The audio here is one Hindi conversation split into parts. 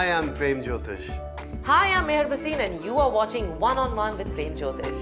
Hi, I'm Prem Jyotish. Hi, I'm Meher Basin and you are watching One on One with Prem Jyotish.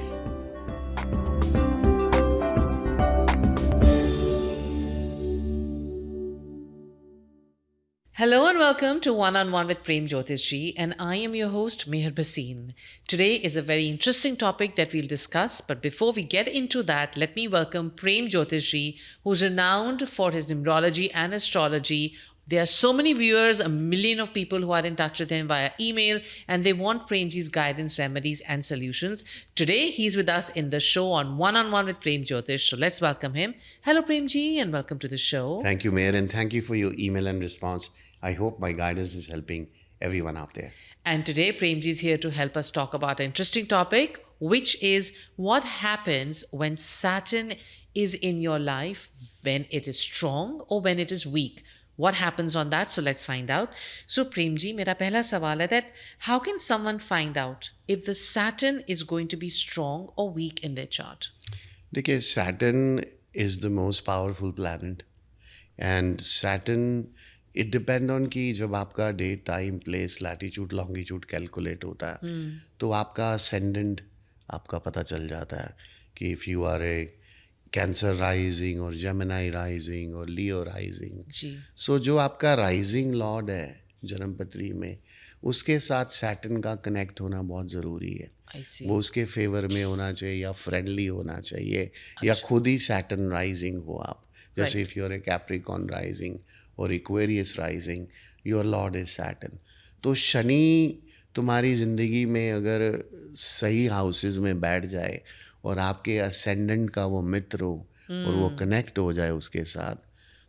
Hello and welcome to One on One with Prem Jyotish Ji, and I am your host Meher Basin. Today is a very interesting topic that we'll discuss, but before we get into that, let me welcome Prem Jyotish Ji, who's renowned for his numerology and astrology. There are so many viewers, a million of people who are in touch with him via email, and they want Premji's guidance, remedies, and solutions. Today, he's with us in the show on One with Prem Jyotish. So let's welcome him. Hello, Premji, and welcome to the show. Thank you, Mayor, and thank you for your email and response. I hope my guidance is helping everyone out there. And today, Premji is here to help us talk about an interesting topic, which is what happens when Saturn is in your life, when it is strong or when it is weak. What happens on that? So let's find out. So Premji, मेरा पहला सवाल है that how can someone find out if the Saturn is going to be strong or weak in their chart? देखिए, Saturn is the most powerful planet, and Saturn it depend on कि जब आपका date time place latitude longitude calculate होता है तो आपका ascendant आपका पता चल जाता है कि if you are a Cancer rising और जेमिनाई राइजिंग और लियो राइजिंग. सो जो आपका राइजिंग लॉर्ड है जन्मपत्री में उसके साथ सैटर्न का कनेक्ट होना बहुत ज़रूरी है. वो उसके फेवर में होना चाहिए या फ्रेंडली होना चाहिए या खुद ही सैटर्न राइजिंग हो आप. जैसे if you're a Capricorn rising और Aquarius rising your lord is Saturn. तो शनि तुम्हारी ज़िंदगी में अगर सही हाउसेस में बैठ जाए और आपके असेंडेंट का वो मित्र हो और वो कनेक्ट हो जाए उसके साथ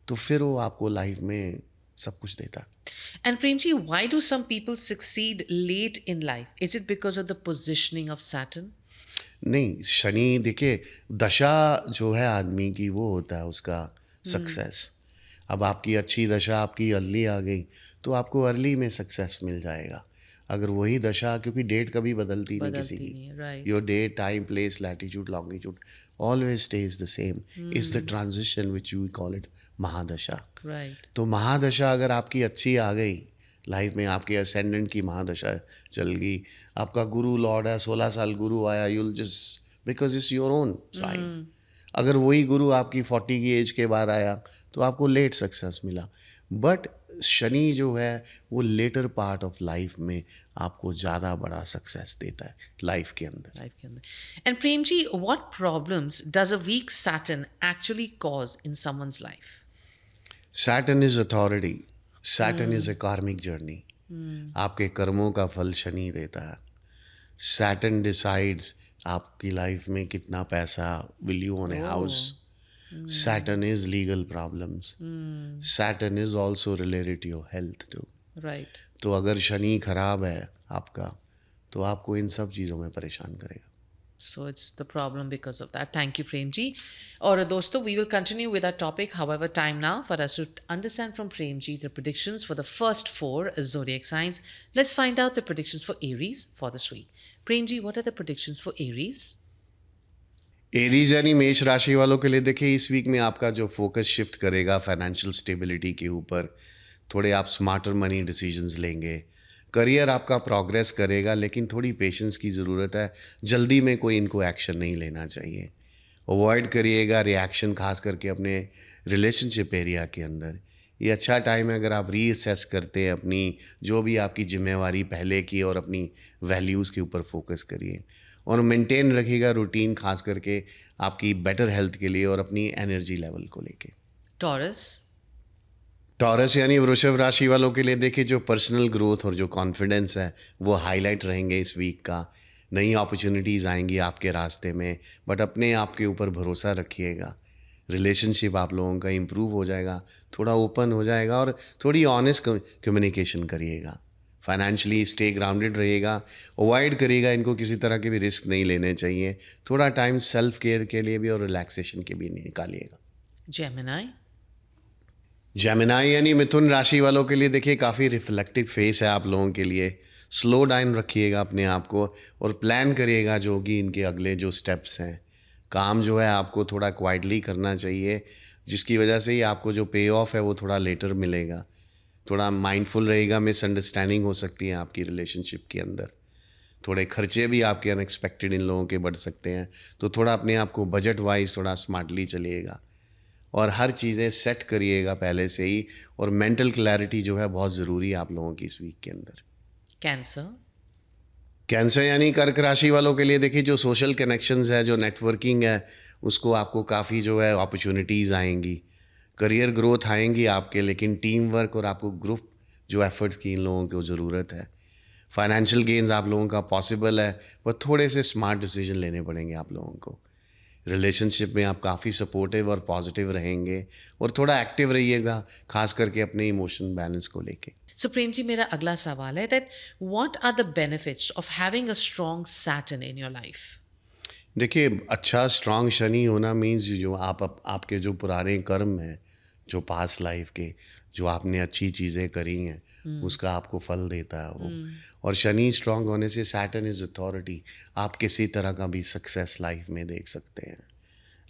तो फिर वो आपको लाइफ में सब कुछ देता. And Premji, why do some people succeed late in life? Is it because of the positioning of Saturn? नहीं, शनि देखिए दशा जो है आदमी की वो होता है उसका सक्सेस. अब आपकी अच्छी दशा आपकी अर्ली आ गई तो आपको अर्ली में सक्सेस मिल जाएगा. अगर वही दशा, क्योंकि डेट कभी बदलती नहीं किसी की, your date time place latitude longitude always stays the same, is the transition which you call it mahadasha. तो महादशा अगर आपकी अच्छी आ गई लाइफ में, आपके असेंडेंट की महादशा चल गई, आपका गुरु लॉर्ड है 16 साल गुरु आया, you'll just because it's your own sign. अगर वही गुरु आपकी 40 की एज के बाद आया तो आपको लेट सक्सेस मिला. बट शनि जो है वो लेटर पार्ट ऑफ लाइफ में आपको ज़्यादा बड़ा सक्सेस देता है लाइफ के अंदर. And Prem ji, what problems does a weak Saturn actually cause in someone's life? Saturn is authority. Saturn is a karmic journey. आपके कर्मों का फल शनि देता है. सैटर्न डिसाइड्स आपकी लाइफ में कितना पैसा, will you own a house. Saturn is legal problems. Saturn is also related to your health too. Right. तो अगर शनि खराब है आपका तो आपको इन सब चीज़ों में परेशान करेगा. So it's the problem because of that. Thank you, Premji. और दोस्तों, we will continue with our topic. However, time now for us to understand from Premji the predictions for the first 4 zodiac signs. Let's find out the predictions for Aries for this week. Premji, what are the predictions for Aries? Aries यानी मेष राशि वालों के लिए देखिए इस वीक में आपका जो फोकस शिफ्ट करेगा फाइनेंशियल स्टेबिलिटी के ऊपर. थोड़े आप स्मार्टर मनी डिसीजंस लेंगे. करियर आपका प्रोग्रेस करेगा लेकिन थोड़ी पेशेंस की ज़रूरत है. जल्दी में कोई इनको एक्शन नहीं लेना चाहिए. अवॉइड करिएगा रिएक्शन, खास करके अपने रिलेशनशिप एरिया के अंदर. ये अच्छा टाइम है अगर आप रीअसेस करते हैं अपनी जो भी आपकी जिम्मेवारी पहले की और अपनी वैल्यूज़ के ऊपर फोकस करिए और मेंटेन रखिएगा रूटीन, खास करके आपकी बेटर हेल्थ के लिए और अपनी एनर्जी लेवल को लेके. टॉरस यानी वृषभ राशि वालों के लिए देखिए जो पर्सनल ग्रोथ और जो कॉन्फिडेंस है वो हाईलाइट रहेंगे इस वीक का. नई अपॉर्चुनिटीज़ आएंगी आपके रास्ते में, बट अपने आप के ऊपर भरोसा रखिएगा. रिलेशनशिप आप लोगों का इम्प्रूव हो जाएगा, थोड़ा ओपन हो जाएगा और थोड़ी ऑनेस्ट कम्युनिकेशन करिएगा. फाइनेंशियली स्टे ग्राउंडेड रहिएगा. अवॉइड करिएगा, इनको किसी तरह के भी रिस्क नहीं लेने चाहिए. थोड़ा टाइम सेल्फ केयर के लिए भी और रिलैक्सेशन के भी निकालिएगा. जेमिनाई यानी मिथुन राशि वालों के लिए देखिए काफ़ी रिफ्लेक्टिव फेस है आप लोगों के लिए. स्लो डाउन रखिएगा अपने आप को और प्लान करिएगा जो कि इनके अगले जो स्टेप्स हैं. काम जो है आपको थोड़ा क्वाइटली करना चाहिए जिसकी वजह से ही आपको जो पे ऑफ है वो थोड़ा लेटर मिलेगा. थोड़ा माइंडफुल रहेगा, मिसअंडरस्टैंडिंग हो सकती है आपकी रिलेशनशिप के अंदर, थोड़े खर्चे भी आपके अनएक्सपेक्टेड इन लोगों के बढ़ सकते हैं। तो थोड़ा अपने आप को बजट वाइज थोड़ा स्मार्टली चलिएगा और हर चीज़ें सेट करिएगा पहले से ही। और मेंटल क्लैरिटी जो है बहुत ज़रूरी है आप लोगों की इस वीक के अंदर। कैंसर। कैंसर यानी कर्क राशि वालों के लिए देखिए, जो सोशल कनेक्शंस है, जो नेटवर्किंग है, उसको आपको काफ़ी जो है अपॉर्चुनिटीज़ आएंगी, करियर ग्रोथ आएंगी आपके, लेकिन टीम वर्क और आपको ग्रुप जो एफर्ट की इन लोगों को ज़रूरत है। फाइनेंशियल गेन्स आप लोगों का पॉसिबल है, पर थोड़े से स्मार्ट डिसीजन लेने पड़ेंगे आप लोगों को। रिलेशनशिप में आप काफ़ी सपोर्टिव और पॉजिटिव रहेंगे और थोड़ा एक्टिव रहिएगा, खास करके अपने इमोशन बैलेंस को लेके। सो प्रेम जी, मेरा अगला सवाल है that what are the benefits of having a strong Saturn in your life? देखिए, अच्छा स्ट्रांग शनि होना मीन्स जो आपके जो पुराने कर्म हैं, जो पास्ट लाइफ के, जो आपने अच्छी चीज़ें करी हैं, उसका आपको फल देता है वो। और शनि स्ट्रांग होने से सैटर्न इज अथॉरिटी, आप किसी तरह का भी सक्सेस लाइफ में देख सकते हैं।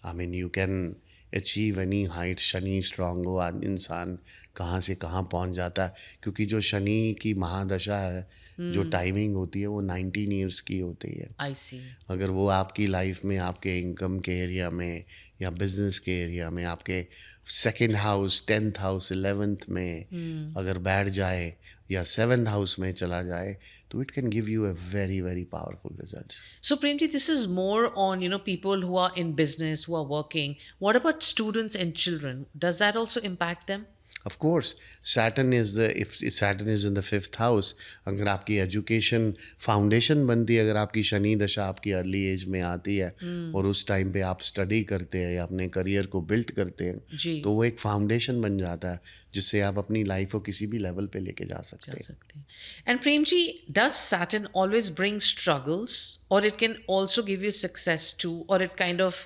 I mean you can achieve any height. Shani strong हो, आज इंसान कहाँ से कहाँ पहुँच जाता है, क्योंकि जो शनि की महादशा है, जो टाइमिंग होती है वो 19 ईयर्स की होती है। आई सी। अगर वो आपकी लाइफ में, आपके इनकम के एरिया में या बिजनेस के एरिया में, आपके second house, 10th house, 11th में अगर बैठ जाए या 7th हाउस में चला जाए, तो it can give you a very very powerful result. So Premji, this is more on, people who are in business, who are working. What about students and children? Does that also impact them? Of course, Saturn is the if Saturn is in the 5th house, अगर आपकी एजुकेशन फाउंडेशन बनती है, अगर आपकी शनि दशा आपकी अर्ली एज में आती है और उस टाइम पे आप स्टडी करते हैं या अपने करियर को बिल्ड करते हैं, जी। तो वो एक फाउंडेशन बन जाता है जिससे आप अपनी लाइफ को किसी भी लेवल पे लेके जा सकते जा हैं। सकते हैं. And Premji, does Saturn always bring struggles, or it can also give you success too, or it kind of,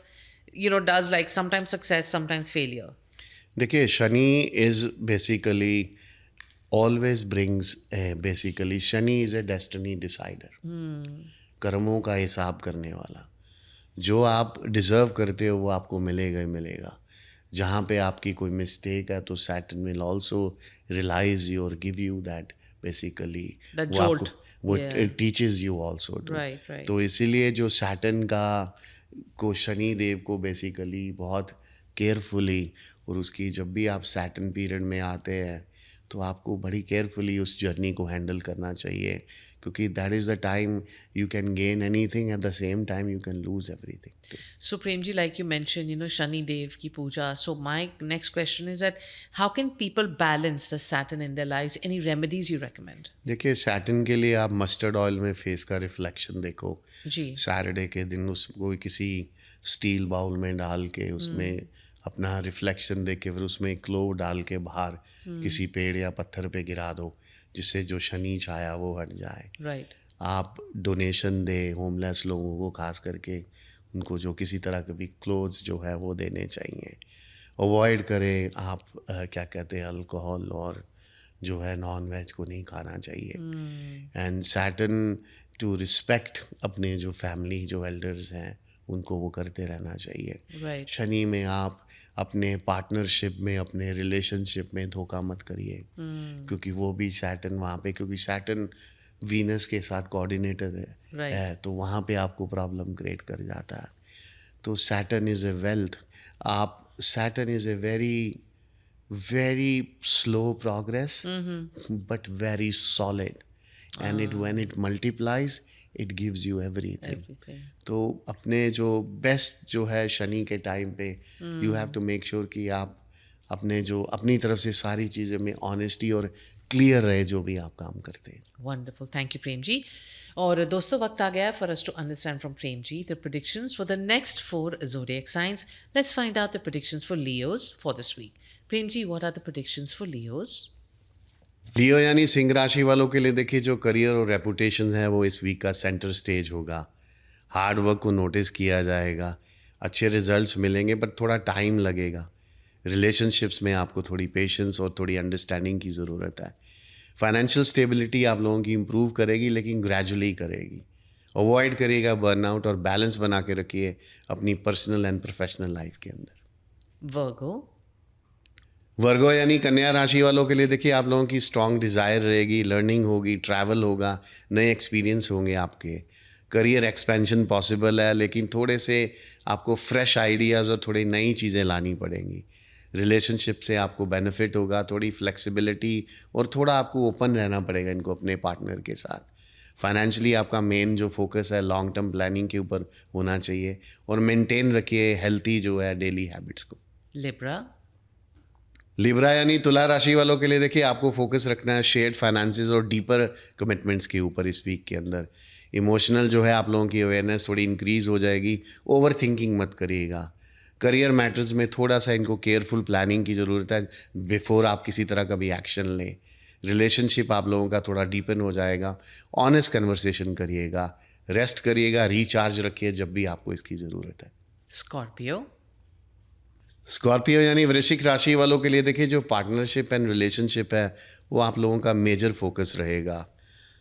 does like sometimes success, sometimes failure? देखिए, Shani is basically always brings, basically Shani is a destiny decider, कर्मों का हिसाब करने वाला। जो आप डिज़र्व करते हो वो आपको मिलेगा ही मिलेगा। जहाँ पे आपकी कोई मिस्टेक है, तो Saturn will also realize you और give you that, basically That वो आपको jolt. वो Yeah. Teaches you also too. Right, right. तो इसीलिए जो सैटर्न को शनि देव को बेसिकली बहुत केयरफुली, और उसकी जब भी आप सैटर्न पीरियड में आते हैं तो आपको बड़ी केयरफुली उस जर्नी को हैंडल करना चाहिए, क्योंकि that is the time you can gain anything, at the same time you can lose everything. So Premji, like you mentioned, Shani Dev ki puja. So my next question is that how can people balance the Saturn in their lives? Any remedies you recommend? देखिए, सैटर्न के लिए आप मस्टर्ड ऑयल में फेस का रिफ्लेक्शन देखो। जी. सैटरडे के दिन उसको किसी स्टील बाउल में डाल के उसमें अपना रिफ्लेक्शन देख के फिर उसमें क्लोव डाल के बाहर किसी पेड़ या पत्थर पे गिरा दो, जिससे जो शनि छाया वो हट जाए। Right. आप डोनेशन दें होमलेस लोगों को, खास करके उनको जो किसी तरह के भी क्लोथ्स जो है वो देने चाहिए। अवॉइड करें आप क्या कहते हैं, अल्कोहल और जो है नॉन वेज को नहीं खाना चाहिए। एंड सैटर्न टू रिस्पेक्ट अपने जो फैमिली जो एल्डर्स हैं उनको वो करते रहना चाहिए। Right. शनि में आप अपने पार्टनरशिप में, अपने रिलेशनशिप में धोखा मत करिए, क्योंकि वो भी सैटर्न वहाँ पे, क्योंकि सैटर्न वीनस के साथ कोऑर्डिनेटर Right. है, तो वहाँ पे आपको प्रॉब्लम क्रिएट कर जाता है। तो Saturn is a wealth. Saturn is a very very slow progress but very solid, and it when it multiplies it gives you everything. Everything. तो अपने जो बेस्ट जो है शनि के टाइम पे, you have to make sure कि आप अपनी तरफ से सारी चीज़ें में ऑनेस्टी और क्लियर रहे जो भी आप काम करते हैं। Wonderful. Thank you, Prem ji. और दोस्तों, वक्त आ गया for us to understand from Prem ji the predictions for the next 4 zodiac signs. Let's find out the predictions for Leos for this week. Prem ji, what are the predictions for Leos? लियो यानी सिंह राशि वालों के लिए देखिए, जो करियर और रेपुटेशन है वो इस वीक का सेंटर स्टेज होगा। हार्ड वर्क को नोटिस किया जाएगा, अच्छे रिजल्ट्स मिलेंगे, बट थोड़ा टाइम लगेगा। रिलेशनशिप्स में आपको थोड़ी पेशेंस और थोड़ी अंडरस्टैंडिंग की ज़रूरत है। फाइनेंशियल स्टेबिलिटी आप लोगों की इम्प्रूव करेगी, लेकिन ग्रेजुअली करेगी। अवॉइड करिएगा बर्नआउट और बैलेंस बना के रखिए अपनी पर्सनल एंड प्रोफेशनल लाइफ के अंदर। Virgo. वर्गो यानी कन्या राशि वालों के लिए देखिए, आप लोगों की स्ट्रॉन्ग डिज़ायर रहेगी, लर्निंग होगी, ट्रैवल होगा, नए एक्सपीरियंस होंगे आपके, करियर एक्सपेंशन पॉसिबल है, लेकिन थोड़े से आपको फ्रेश आइडियाज़ और थोड़ी नई चीज़ें लानी पड़ेंगी। रिलेशनशिप से आपको बेनिफिट होगा, थोड़ी फ्लेक्सिबिलिटी और थोड़ा आपको ओपन रहना पड़ेगा इनको अपने पार्टनर के साथ। फाइनेंशियली आपका मेन जो फोकस है लॉन्ग टर्म प्लानिंग के ऊपर होना चाहिए, और मेंटेन रखिए हेल्थी जो है डेली हैबिट्स को। Libra. लिब्रा यानी तुला राशि वालों के लिए देखिए, आपको फोकस रखना है शेयर्ड फाइनेंसेस और डीपर कमिटमेंट्स के ऊपर इस वीक के अंदर। इमोशनल जो है आप लोगों की अवेयरनेस थोड़ी इंक्रीज हो जाएगी, ओवर थिंकिंग मत करिएगा। करियर मैटर्स में थोड़ा सा इनको केयरफुल प्लानिंग की ज़रूरत है बिफोर आप किसी तरह का भी एक्शन लें। रिलेशनशिप आप लोगों का थोड़ा डीपन हो जाएगा। ऑनेस्ट कन्वर्सेशन करिएगा, रेस्ट करिएगा, रिचार्ज रखिए जब भी आपको इसकी ज़रूरत है। Scorpio. स्कॉर्पियो यानी वृश्चिक राशि वालों के लिए देखिए, जो पार्टनरशिप एंड रिलेशनशिप है वो आप लोगों का मेजर फोकस रहेगा।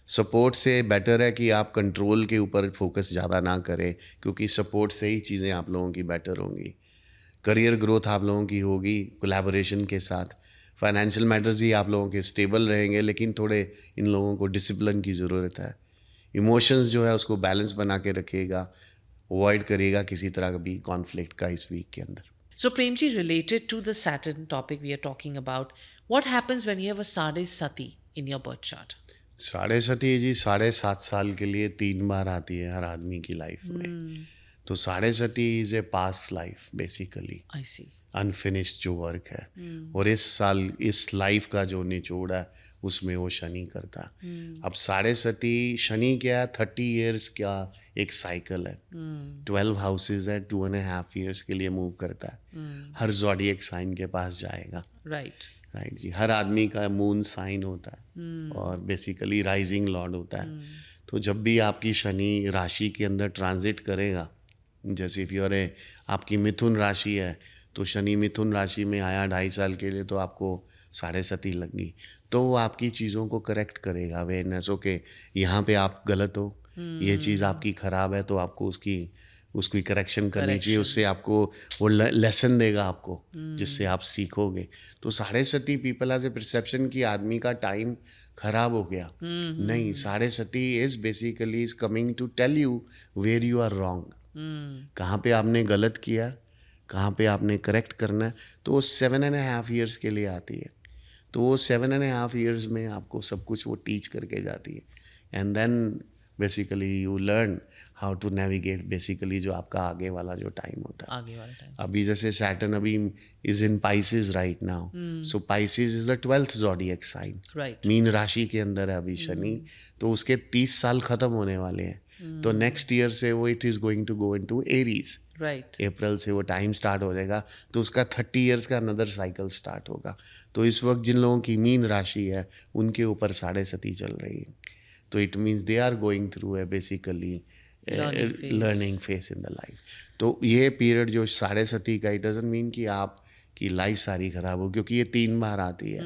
सपोर्ट से बेटर है कि आप कंट्रोल के ऊपर फोकस ज़्यादा ना करें, क्योंकि सपोर्ट से ही चीज़ें आप लोगों की बेटर होंगी। करियर ग्रोथ आप लोगों की होगी कोलैबोरेशन के साथ। फाइनेंशियल मैटर्स ही आप लोगों के स्टेबल रहेंगे, लेकिन थोड़े इन लोगों को डिसिप्लिन की ज़रूरत है। इमोशंस जो है उसको बैलेंस बना के रखिएगा, अवॉइड करिएगा किसी तरह का भी कॉन्फ्लिक्ट का इस वीक के अंदर। So, Premji, related to the Saturn topic we are talking about, what happens when you have a Sade Sati in your birth chart? साढ़े सती जी 7.5 साल के लिए 3 बार आती है हर आदमी की लाइफ में। तो Sade Sati is a past life basically, I see. Unfinished जो वर्क है। और इस साल इस लाइफ का जो निचोड़ है उसमें वो शनि करता है। अब साढ़े सती शनि क्या है, 30 ईयर्स का एक साइकिल है, 12 हाउसेज है, 2.5 ईयर्स के लिए मूव करता है। हर ज़ोडिएक साइन के पास जाएगा। Right. राइट जी, हर आदमी का मून साइन होता है और बेसिकली राइजिंग लॉर्ड होता है। तो जब भी आपकी शनि राशि के अंदर ट्रांजिट करेगा, जैसे इफ यूर ए आपकी मिथुन राशि है, तो शनि मिथुन राशि में आया 2.5 साल के लिए, तो आपको साढ़े सती लगी, तो वो आपकी चीज़ों को करेक्ट करेगा। अवेयरनेस ओके, यहाँ पे आप गलत हो, ये चीज़ आपकी ख़राब है, तो आपको उसकी करेक्शन करनी चाहिए। उससे आपको वो लेसन देगा आपको, जिससे आप सीखोगे। तो Sade Sati people as a perception की आदमी का टाइम खराब हो गया। नहीं, Sade Sati is basically is coming to tell you where you are wrong, कहाँ पे आपने गलत किया, कहाँ पे आपने करेक्ट करना है। तो वो 7.5 ईयर्स के लिए आती है। तो वो 7.5 ईयर्स में आपको सब कुछ वो टीच करके जाती है। And then basically you learn how to navigate basically जो आपका आगे वाला जो टाइम होता है। आगे वाला टाइम। अभी जैसे सैटर्न अभी is in Pisces right now, so Pisces is the 12th zodiac sign. Right. मीन राशि के अंदर है अभी शनि, तो उसके 30 साल खत्म होने वाले हैं। तो नेक्स्ट ईयर से वो it is going to go into Aries. Right. अप्रैल से वो टाइम स्टार्ट हो जाएगा, तो उसका 30 ईयर्स का अनदर साइकिल स्टार्ट होगा। तो इस वक्त जिन लोगों की मीन राशि है उनके ऊपर साढ़े सती चल रही है। तो it means they are going through a basically learning phase in the life. तो ये पीरियड जो साढ़े सती का, इट डजंट मीन कि आप की लाइफ सारी खराब हो, क्योंकि ये 3 बार आती है।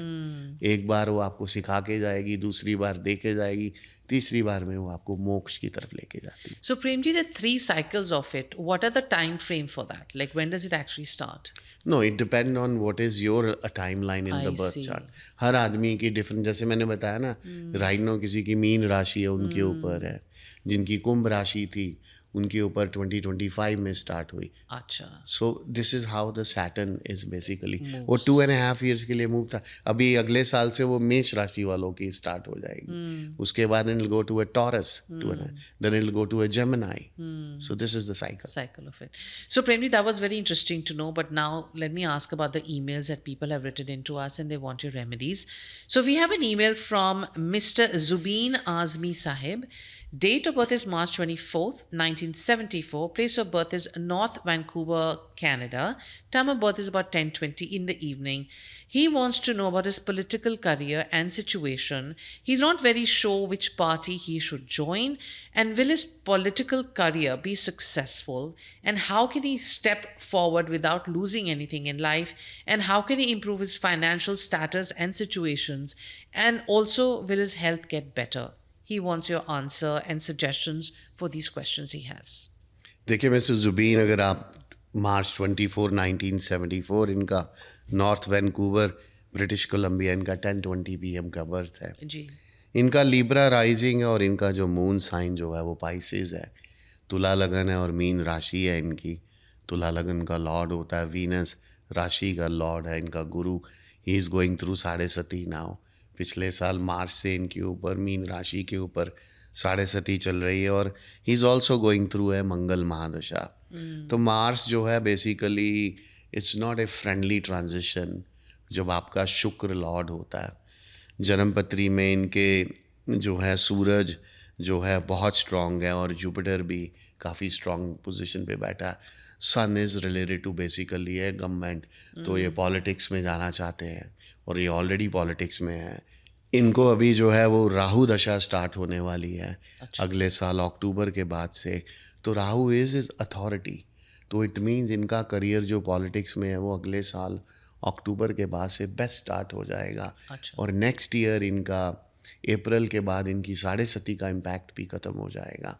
एक बार वो आपको सिखा के जाएगी, दूसरी बार दे के जाएगी, तीसरी बार में वो आपको मोक्ष की तरफ लेके जाती है। So, Premji, there are 3 cycles of it. What are the time frame for that? Like, when does it actually start? No, it depend on what is your timeline in the I birth see. Chart. हर आदमी की डिफरेंट, जैसे मैंने बताया ना, राइट नो किसी की मीन राशि है उनके ऊपर है, जिनकी कुंभ राशि थी उनके ऊपर 2025 में स्टार्ट हुई। Acha. So this is how the Saturn is basically. वो 2.5 ईयर्स के लिए मूव था। अभी अगले साल से वो मेष राशि वालों की स्टार्ट हो जाएगी। उसके बाद it will go to a Taurus, then it will go to a Gemini. So this is the cycle. Cycle of it. So, Premji, that was very interesting to know. But now let me ask about the emails that people have written into us and they want your remedies. So, we have an email from Mr. Zubeen Azmi Sahib. Date of birth is March 24th, 1974. Place of birth is North Vancouver, Canada. Time of birth is about 10:20 in the evening. He wants to know about his political career and situation. He's not very sure which party he should join, and will his political career be successful, and how can he step forward without losing anything in life, and how can he improve his financial status and situations, and also will his health get better? He wants your answer and suggestions for these questions he has. देखिए मिस्टर जुबीन, अगर आप मार्च 24 1974 इनका, नॉर्थ वैंकूवर ब्रिटिश कोलंबिया, इनका 10:20 PM का बर्थ है। जी। इनका लिब्रा राइजिंग है और इनका जो मून साइन जो है वो पाइसेस है। तुला लगन है और मीन राशि है इनकी। तुला लगन का लॉर्ड होता है वीनस, राशि का लॉर्ड है इनका गुरु। He is going through 7.5 now. पिछले साल मार्च से इनके ऊपर मीन राशि के ऊपर 7.5 चल रही है और he is also going through है मंगल महादशा। तो मार्स जो है basically it's not a friendly transition जब आपका शुक्र लॉर्ड होता है। जन्मपत्री में इनके जो है सूरज जो है बहुत स्ट्रांग है और जुपिटर भी काफ़ी स्ट्रांग पोजीशन पे बैठा है। सन इज़ रिलेटेड टू बेसिकली है गवर्नमेंट, तो ये पॉलिटिक्स में जाना चाहते हैं और ये ऑलरेडी पॉलिटिक्स में है। इनको अभी जो है वो राहु दशा स्टार्ट होने वाली है अगले साल अक्टूबर के बाद से। तो राहु इज़ अथॉरिटी, तो इट मीन्स इनका करियर जो पॉलिटिक्स में है वो अगले साल अक्टूबर के बाद से बेस्ट स्टार्ट हो जाएगा। अच्छा। और नेक्स्ट ईयर इनका अप्रैल के बाद इनकी 7.5 का इम्पैक्ट भी ख़त्म हो जाएगा।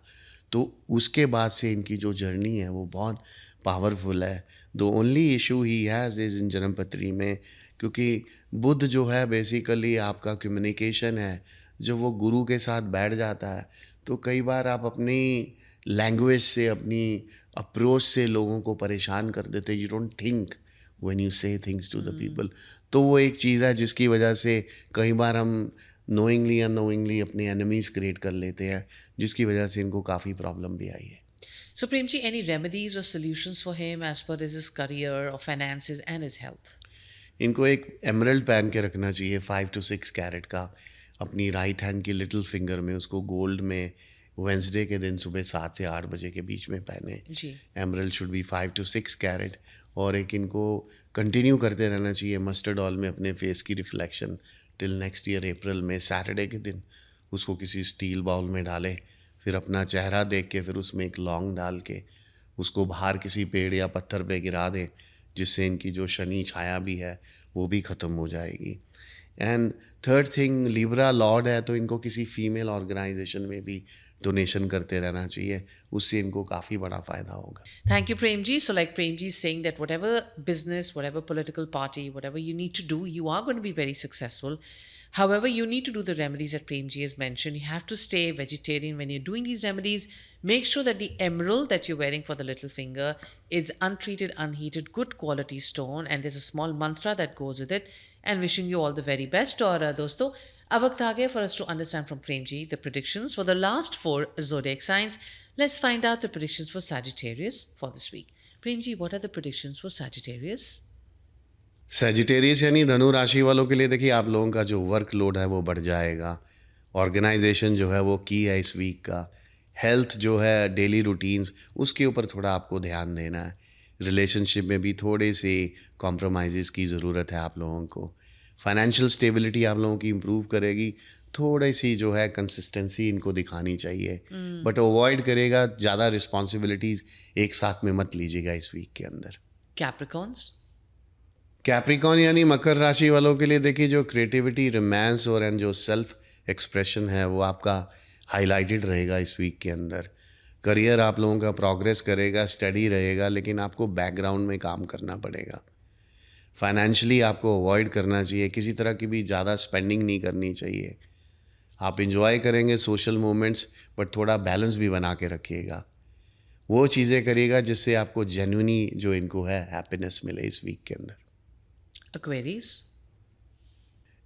तो उसके बाद से इनकी जो जर्नी है वो बहुत पावरफुल है। The only issue he has is in janampatri में, क्योंकि बुध जो है बेसिकली आपका कम्युनिकेशन है, जब वो गुरु के साथ बैठ जाता है तो कई बार आप अपनी लैंग्वेज से, अपनी अप्रोच से लोगों को परेशान कर देते। You don't think when you से थिंग्स टू द पीपल। तो वो एक चीज़ है जिसकी वजह से कई बार हम नोइंगली अननोइंगली अपने एनिमीज़ क्रिएट कर लेते हैं, जिसकी वजह से इनको काफ़ी प्रॉब्लम भी आई है। So, Premji, any remedies or solutions for him as per his career or finances and his health? इनको एक एमरल्ड पहन के रखना चाहिए 5 to 6 कैरेट का अपनी राइट हैंड की लिटिल फिंगर में। उसको गोल्ड में वेंसडे के दिन सुबह 7 से 8 बजे के बीच में पहने। जी। Emerald should be 5 to 6 carat. और एक इनको कंटिन्यू करते रहना चाहिए मस्टर्ड ऑयल में अपने फेस की रिफ्लेक्शन टिल नेक्स्ट ईयर अप्रैल में। सैटरडे के दिन उसको किसी स्टील बाउल में डालें, फिर अपना चेहरा देख के फिर उसमें एक लौंग डाल के उसको बाहर किसी पेड़ या पत्थर पे गिरा दें, जिससे इनकी जो शनि छाया भी है वो भी ख़त्म हो जाएगी। And third thing, Libra Lord है तो इनको किसी फीमेल ऑर्गेनाइजेशन में भी डोनेशन करते रहना चाहिए, उससे इनको काफ़ी बड़ा फ़ायदा होगा। Thank you, Premji. So, like Premji is saying that whatever business, whatever political party, whatever you need to do, you are going to be very successful. However, you need to do the remedies that Premji has mentioned. You have to stay vegetarian when you're doing these remedies. Make sure that the emerald that you're wearing for the little finger is untreated, unheated, good quality stone, and there's a small mantra that goes with it. And wishing you all the very best. और दोस्तों, अब वक्त आ गया for us to understand from Premji the predictions for the last 4 zodiac signs. Let's find out the predictions for Sagittarius for this week. Premji, what are the predictions for Sagittarius? Sagittarius यानी धनु राशि वालों के लिए देखिए, आप लोगों का जो वर्कलोड है वो बढ़ जाएगा। ऑर्गेनाइजेशन जो है वो की है इस वीक का। हेल्थ जो है, डेली रूटीन्स, उसके ऊपर थोड़ा आपको ध्यान देना है। रिलेशनशिप में भी थोड़े से कॉम्प्रोमाइज़ की ज़रूरत है आप लोगों को। फाइनेंशियल स्टेबिलिटी आप लोगों की इम्प्रूव करेगी। थोड़ी सी जो है कंसिस्टेंसी इनको दिखानी चाहिए, बट अवॉइड करेगा ज़्यादा रिस्पॉन्सिबिलिटीज़ एक साथ में मत लीजिएगा इस वीक के अंदर। Capricorns? कैप्रिकॉन यानी मकर राशि वालों के लिए देखिए, जो क्रिएटिविटी, रोमांस और एंड जो सेल्फ एक्सप्रेशन है वो आपका हाईलाइटेड रहेगा इस वीक के अंदर। करियर आप लोगों का प्रोग्रेस करेगा, स्टडी रहेगा, लेकिन आपको बैकग्राउंड में काम करना पड़ेगा। फाइनेंशियली आपको अवॉइड करना चाहिए, किसी तरह की भी ज़्यादा स्पेंडिंग नहीं करनी चाहिए। आप इंजॉय करेंगे सोशल मोमेंट्स, बट थोड़ा बैलेंस भी बना के रखिएगा। वो चीज़ें करिएगा जिससे आपको जेन्युइनली जो इनको है हैप्पीनेस मिले इस वीक के अंदर। Aquarius?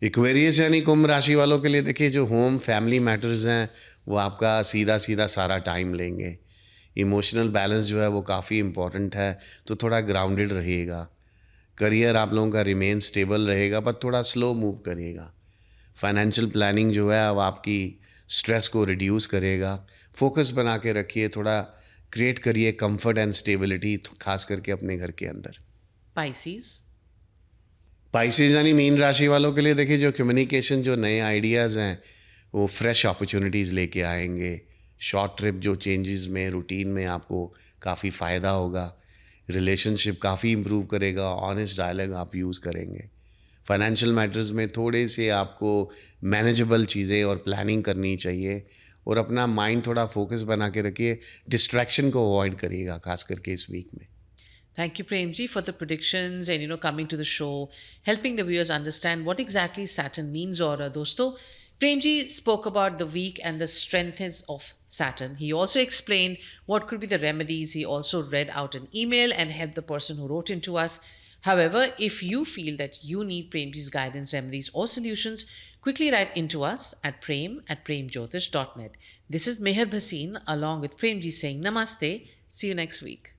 इक्वेरियस यानी कुंभ राशि वालों के लिए देखिए, जो होम फैमिली मैटर्स हैं वो आपका सीधा सीधा सारा टाइम लेंगे। इमोशनल बैलेंस जो है वो काफ़ी इम्पॉर्टेंट है, तो थोड़ा ग्राउंडेड रहिएगा। करियर आप लोगों का रिमेन स्टेबल रहेगा, पर थोड़ा स्लो मूव करिएगा। फाइनेंशियल प्लानिंग जो है अब आपकी स्ट्रेस को रिड्यूस करेगा। फोकस बना के रखिए, थोड़ा क्रिएट करिए कंफर्ट एंड स्टेबिलिटी, खास करके अपने घर के अंदर। Pisces? पाइसेस यानी मीन राशि वालों के लिए देखिए, जो कम्युनिकेशन, जो नए आइडियाज़ हैं वो फ्रेश अपॉर्चुनिटीज़ लेके आएंगे। शॉर्ट ट्रिप जो चेंजेस में रूटीन में आपको काफ़ी फ़ायदा होगा। रिलेशनशिप काफ़ी इम्प्रूव करेगा, ऑनेस्ट डायलॉग आप यूज़ करेंगे। फाइनेंशियल मैटर्स में थोड़े से आपको मैनेजेबल चीज़ें और प्लानिंग करनी चाहिए, और अपना माइंड थोड़ा फोकस बना के रखिए। डिस्ट्रैक्शन को अवॉइड करिएगा खास करके इस वीक में। Thank you, Premji, for the predictions and coming to the show, helping the viewers understand what exactly Saturn means. Or dosto, Premji spoke about the weak and the strengths of Saturn. He also explained what could be the remedies. He also read out an email and helped the person who wrote into us. However, if you feel that you need Premji's guidance, remedies, or solutions, quickly write into us at prem@premjyotish.net. This is Meher Bhasin along with Premji saying Namaste. See you next week.